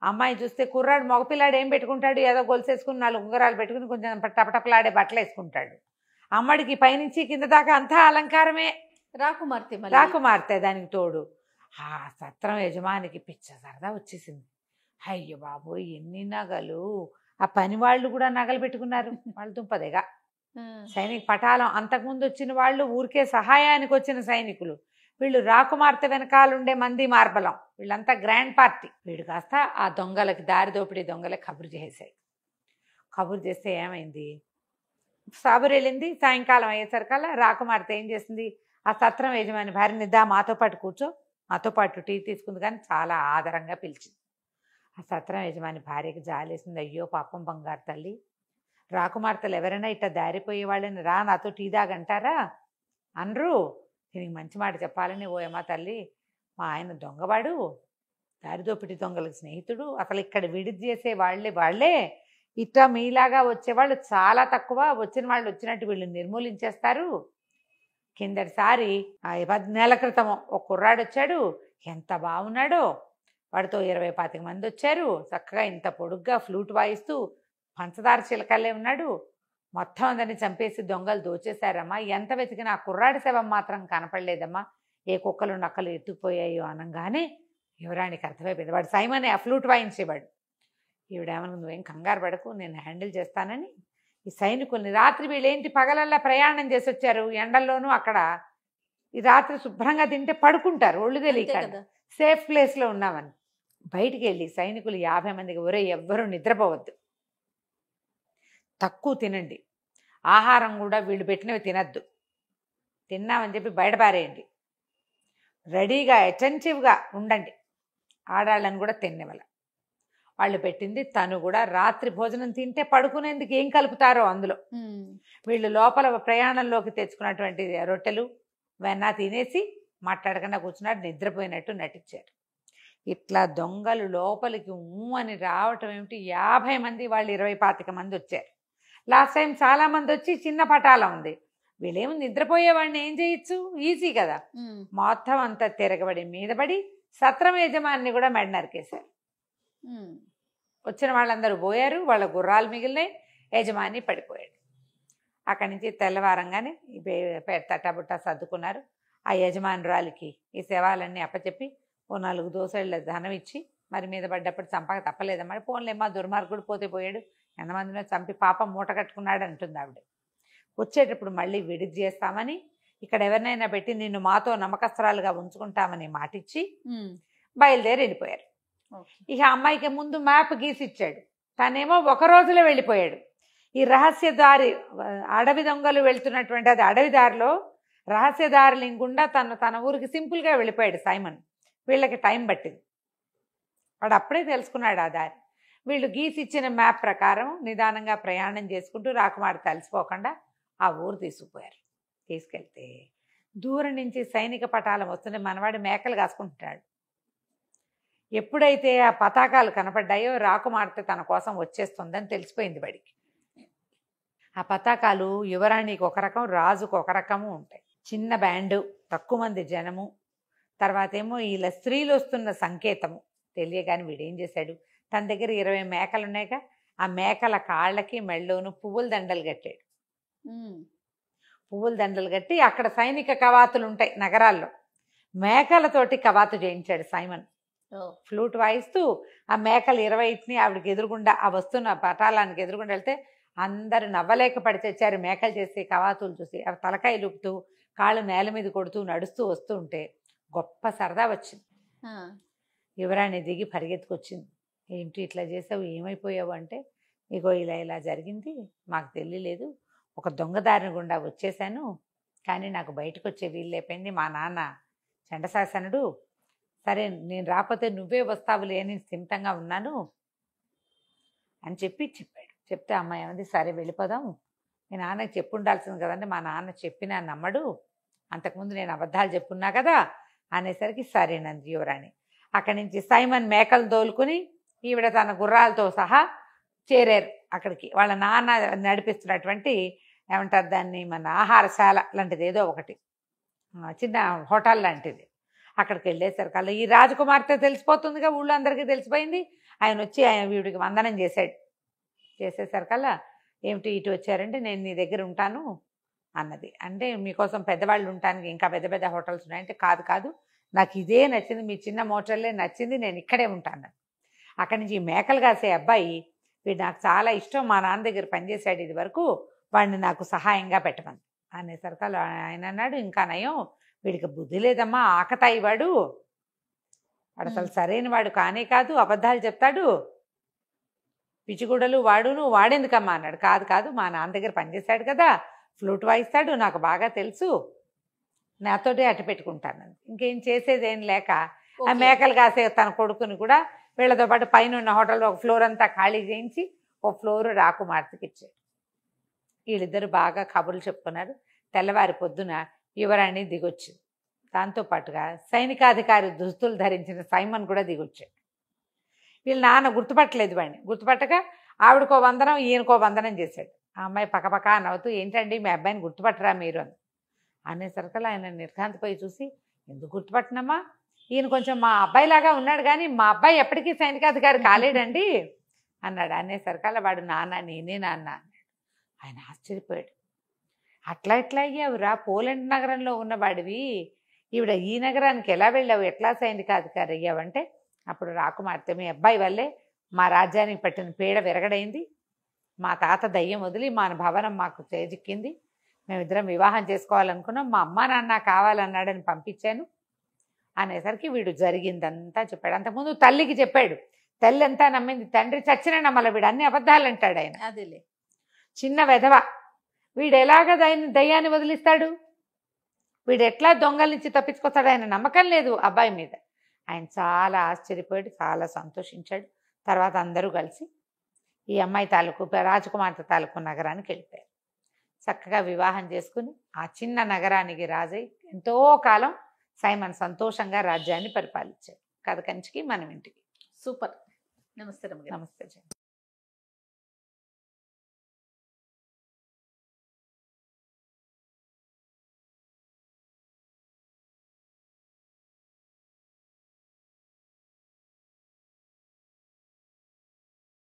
అమ్మాయి చూస్తే కుర్రాడు మగపిల్లాడు ఏం పెట్టుకుంటాడు, ఏదో గొలుసేసుకుని 4 ఉంగరాలు పెట్టుకుని కొంచెం టపటపలాడే బట్టలు వేసుకుంటాడు. అమ్మడికి పైనుంచి కింద దాకా అంతా అలంకారమే. రాకుమార్తె దానికి తోడు. ఆ సత్రం యజమానికి పిచ్చ సరదా వచ్చేసింది. అయ్యో బాబోయ్ ఎన్ని నగలు! ఆ పని వాళ్ళు కూడా నగలు పెట్టుకున్నారు. వాళ్ళు దుంపదేగా సైనిక పటాలం. అంతకుముందు వచ్చిన వాళ్ళు ఊరికే సహాయానికి వచ్చిన సైనికులు. వీళ్ళు రాకుమార్తె వెనకాలండే మంది మార్బలం. వీళ్ళంతా గ్రాండ్ పార్టీ. వీడు కాస్త ఆ దొంగలకి, దారి దోపిడీ దొంగలకి కబురు చేశాడు. కబురు చేస్తే ఏమైంది, సాబురు వెళ్ళింది. సాయంకాలం అయ్యేసరికల్లా రాకుమార్తె ఏం చేసింది, ఆ సత్రం యజమాని భార్యని దా మాతో పాటు కూర్చో, మాతో పాటు టీ తీసుకుంది. కానీ చాలా ఆదరంగా పిలిచింది. ఆ సత్రం యజమాని భార్యకి జాలేసింది. అయ్యో పాపం బంగారు తల్లి, రాకుమార్తెలు ఎవరైనా ఇట్లా దారిపోయే వాళ్ళని రా నాతో టీ దాగంటారా అనరు. దీనికి మంచి మాట చెప్పాలని, ఓయమ్మా తల్లి మా ఆయన దొంగవాడు, దారిదోపిడి దొంగలకు స్నేహితుడు, అసలు ఇక్కడ విడిది చేసే వాళ్ళే ఇట్లా మీలాగా వచ్చేవాళ్ళు చాలా తక్కువ, వచ్చిన వాళ్ళు వచ్చినట్టు వీళ్ళు నిర్మూలించేస్తారు. కిందటిసారి 10 నెలల క్రితం ఒక కుర్రాడు వచ్చాడు, ఎంత బాగున్నాడో, వాడితో 20-25 మంది వచ్చారు. చక్కగా ఇంత పొడుగ్గా ఫ్లూట్ వాయిస్తూ పంచదార చిలకల్లే ఉన్నాడు. మొత్తం అందరిని చంపేసి దొంగలు దోచేశారమ్మా. ఎంత వెతికినా ఆ కుర్రాడి శవం మాత్రం కనపడలేదమ్మా. ఏ కుక్కలు నక్కలు ఎత్తుకుపోయాయో అనగానే యువరానికి అర్థమైపోయింది. వాడు సైమనే, ఆ ఫ్లూట్ వాయించేవాడు. ఈవిడేమన్నా నువ్వేం కంగారు పడకు, నేను హ్యాండిల్ చేస్తానని ఈ సైనికుల్ని, రాత్రి వీళ్ళేంటి పగలల్లా ప్రయాణం చేసి వచ్చారు ఎండల్లోనూ, అక్కడ ఈ రాత్రి శుభ్రంగా తింటే పడుకుంటారు ఒళ్ళు తెలియక, సేఫ్ ప్లేస్లో ఉన్నామని. బయటికి వెళ్ళి సైనికులు 50 మందికి, ఒరే ఎవ్వరూ నిద్రపోవద్దు, తక్కువ తినండి, ఆహారం కూడా వీళ్ళు పెట్టినవి తినద్దు, తిన్నామని చెప్పి బయటపారేయండి, రెడీగా అటెంటివ్గా ఉండండి, ఆడాళ్ళని కూడా తినేవాళ్ళ. వాళ్ళు పెట్టింది తను కూడా రాత్రి భోజనం తింటే పడుకునేందుకు ఏం కలుపుతారో అందులో. వీళ్ళు లోపల ప్రయాణంలోకి తెచ్చుకున్నటువంటి రొట్టెలు వెన్న తినేసి మాట్లాడకుండా కూర్చున్నాడు, నిద్రపోయినట్టు నటించారు. ఇట్లా దొంగలు లోపలికి అని రావటం ఏమిటి, 50 మంది, వాళ్ళు 20-25 మంది వచ్చారు. లాస్ట్ టైం చాలా మంది వచ్చి చిన్న పటాలం ఉంది. వీళ్ళేమో నిద్రపోయేవాడిని ఏం చేయొచ్చు, ఈజీ కదా. మొత్తం అంతా తిరగబడి మీదబడి సత్రం యజమాని కూడా మెడ నరికేశారు. వచ్చిన వాళ్ళందరూ పోయారు, వాళ్ళ గుర్రాలు మిగిలినాయి, యజమాని పడిపోయాడు. అక్కడి నుంచి తెల్లవారంగానే తట్టబుట్ట సర్దుకున్నారు. ఆ యజమానురాలికి ఈ శవాలన్నీ అప్పచెప్పి ఓ 4 దోసెళ్ళ ధనం ఇచ్చి, మరి మీద పడ్డప్పుడు చంపక తప్పలేదమ్మా, పోన్లేమ్మా దుర్మార్గుడు పోతే పోయాడు, ఎంతమందినో చంపి పాపం మూట కట్టుకున్నాడు అంటుంది ఆవిడ. వచ్చేటప్పుడు మళ్ళీ విడిది చేస్తామని, ఇక్కడ ఎవరినైనా పెట్టి నిన్ను మాతో నమ్మకస్త్రాలుగా ఉంచుకుంటామని మాటిచ్చి బయలుదేరి వెళ్ళిపోయారు. ఇక అమ్మాయికి ముందు మ్యాప్ గీసి ఇచ్చాడు, తనేమో 1 రోజులో వెళ్ళిపోయాడు. ఈ రహస్య దారి, అడవి దొంగలు వెళ్తున్నటువంటి అది అడవి దారిలో రహస్య దారి లింకుండా తన ఊరికి సింపుల్గా వెళ్ళిపోయాడు సైమన్. వీళ్ళకి టైం పట్టింది, వాడు అప్పుడే తెలుసుకున్నాడు ఆ దారి. వీళ్ళు గీసి ఇచ్చిన మ్యాప్ ప్రకారం నిదానంగా ప్రయాణం చేసుకుంటూ రాకుమార్తె కలిసిపోకుండా ఆ ఊరు తీసుకుపోయారు. తీసుకెళ్తే దూరం నుంచి సైనిక పటాలం వస్తుంటే మనవాడు మేకలు కాసుకుంటున్నాడు. ఎప్పుడైతే ఆ పతాకాలు కనపడ్డాయో రాకుమార్తె తన కోసం వచ్చేస్తుందని తెలిసిపోయింది వాడికి. ఆ పతాకాలు యువరాణికి ఒక రకం, రాజుకు ఒక రకము ఉంటాయి. చిన్న బ్యాండు, తక్కువ మంది జనము, తర్వాత ఏమో ఇలా స్త్రీలు వస్తున్న సంకేతము తెలియగాని వీడేం చేశాడు, తన దగ్గర 20 మేకలు ఉన్నాయిగా, ఆ మేకల కాళ్ళకి మెళ్ళలోను పువ్వుల దండలు కట్టాడు. పువ్వుల దండలు కట్టి అక్కడ సైనిక కవాతులు ఉంటాయి నగరాల్లో, మేకలతోటి కవాతు చేయించాడు సైమన్. ఫ్లూట్ వాయిస్తూ ఆ మేకలు 20ని ఆవిడకి ఎదురుగుండా, ఆ వస్తున్న పటాలానికి ఎదురుగుండా వెళ్తే అందరూ నవ్వలేక పడి తెచ్చారు. మేకలు చేసి కవాతులు చూసి అవి తలకాయ లూపుతూ కాళ్ళు నేల మీద కొడుతూ నడుస్తూ వస్తూ ఉంటే గొప్ప సరదా వచ్చింది. యువరాణి దిగి పరిగెత్తుకొచ్చింది. ఏంటి ఇట్లా చేసావు, ఏమైపోయావు అంటే, ఇగో ఇలా జరిగింది, మాకు తెలియలేదు, ఒక దొంగదారిని గుండా వచ్చేసాను, కానీ నాకు బయటకు వచ్చే వీలు లేకపోయింది, మా నాన్న చండశాసనుడు, సరే నేను రాకపోతే నువ్వే వస్తావులే అని స్థిమితంగా ఉన్నాను అని చెప్పాడు. చెప్తే అమ్మాయి ఏమంది, సరే వెళ్ళిపోదాం, మీ నాన్నకి చెప్పు ఉండాల్సింది కదండి, మా నాన్న చెప్పినా నమ్మడు, అంతకుముందు నేను అబద్ధాలు చెప్పున్నా కదా అనేసరికి సరేనంది యువరాణి. అక్కడి నుంచి సైమన్ మేకలు తోలుకుని ఈవిడ తన గుర్రాలతో సహా చేరారు అక్కడికి. వాళ్ళ నాన్న నడిపిస్తున్నటువంటి ఏమంటారు దాన్ని, మన ఆహారశాల లాంటిది ఏదో ఒకటి, చిన్న హోటల్ లాంటిది. అక్కడికి వెళ్ళేసరికల్లా ఈ రాజకుమార్తె తెలిసిపోతుందిగా, ఊళ్ళో అందరికీ తెలిసిపోయింది. ఆయన వచ్చి ఆయన వీడికి వందనం చేశాడు. చేసేసరికల్లా ఏమిటి ఇటు వచ్చారంటే, నేను నీ దగ్గర ఉంటాను అన్నది. అంటే మీకోసం పెద్దవాళ్ళు ఉండటానికి ఇంకా పెద్ద పెద్ద హోటల్స్ ఉన్నాయంటే, కాదు కాదు నాకు ఇదే నచ్చింది, మీ చిన్న మోటర్లే నచ్చింది, నేను ఇక్కడే ఉంటాను. అక్కడి నుంచి ఈ మేకలు కాసే అబ్బాయి, వీడు నాకు చాలా ఇష్టం, మా నాన్న దగ్గర పనిచేశాడు ఇది వరకు, వాడిని నాకు సహాయంగా పెట్టమని అనేసరికల్లా ఆయన అన్నాడు, ఇంకా నయం వీడికి బుద్ధి లేదమ్మా, ఆకతాయి వాడు అసలు సరైన వాడు కానే కాదు, అబద్ధాలు చెప్తాడు, పిచ్చిగుడలు వాడును, వాడేందుకమ్మా అన్నాడు. కాదు కాదు మా నాన్న దగ్గర పనిచేశాడు కదా, ఫ్లూట్ వాయిస్తాడు, నాకు బాగా తెలుసు, నాతోటే అట్టు పెట్టుకుంటాను. ఇంకేం చేసేదేం లేక ఆ మేకలు కాసే తన కొడుకుని కూడా వీళ్ళతో పాటు పైన ఉన్న హోటల్లో ఒక ఫ్లోర్ అంతా ఖాళీ చేయించి ఒక ఫ్లోర్ రాకుమార్తెకి ఇచ్చాడు. వీళ్ళిద్దరు బాగా కబుర్లు చెప్పుకున్నారు. తెల్లవారి పొద్దున యువరాణి దిగొచ్చింది. దాంతోపాటుగా సైనికాధికారి దుస్తులు ధరించిన సైమన్ కూడా దిగొచ్చాడు. వీళ్ళ నాన్న గుర్తుపట్టలేదు వాడిని. గుర్తుపట్టక ఆవిడకో వందనం ఈయనకో వందనం చేశాడు. ఆ అమ్మాయి పక్కపక్క నవ్వుతూ, ఏంటండి మీ అబ్బాయిని గుర్తుపట్టరా మీరు అని అనేసరికల్లా ఆయన నిర్ఘాంతపోయి చూసి, ఎందుకు గుర్తుపట్టినమ్మా, ఈయన కొంచెం మా అబ్బాయిలాగా ఉన్నాడు కానీ మా అబ్బాయి ఎప్పటికీ సైనికాధికారి కాలేడండి అన్నాడు. అనేసరికల్లా వాడు, నాన్న నేనే నాన్న అన్నాడు. ఆయన ఆశ్చర్యపోయాడు. అట్లా ఎట్లా అయ్యావురా, పోలాండ్ నగరంలో ఉన్నవాడివి, ఈవిడ ఈ నగరానికి ఎలా వెళ్ళావు, ఎట్లా సైనికాధికారి అయ్యావంటే, అప్పుడు రాకుమార్తె, మీ అబ్బాయి వల్లే మా రాజ్యానికి పట్టిన పీడ విరగడైంది, మా తాత దయ్యం వదిలి మా భవనం మాకు చేజిక్కింది, మేమిద్దరం వివాహం చేసుకోవాలనుకున్నాం, మా అమ్మా నాన్న కావాలన్నాడని పంపించాను అనేసరికి వీడు జరిగిందంతా చెప్పాడు. అంతకుముందు తల్లికి చెప్పాడు, తల్లి అంతా నమ్మింది, తండ్రి చచ్చిన నమ్మల, వీడు అన్ని అబద్ధాలు అంటాడు ఆయన. అదేలే చిన్న వెధవ, వీడు ఎలాగ దయ్యాన్ని వదిలిస్తాడు, వీడు ఎట్లా దొంగల నుంచి తప్పించుకొస్తాడు, ఆయన నమ్మకం లేదు అబ్బాయి మీద. ఆయన చాలా ఆశ్చర్యపోయాడు, చాలా సంతోషించాడు. తర్వాత అందరూ కలిసి ఈ అమ్మాయి తాలూకు రాజకుమార్తె తాలూకు నగరానికి వెళ్ళిపోయారు. చక్కగా వివాహం చేసుకుని ఆ చిన్న నగరానికి రాజై ఎంతో కాలం సైమన్ సంతోషంగా రాజ్యాన్ని పరిపాలించాడు. కథ కంచికి మనం ఇంటికి. సూపర్. నమస్తే రమ్య గారు. నమస్తే.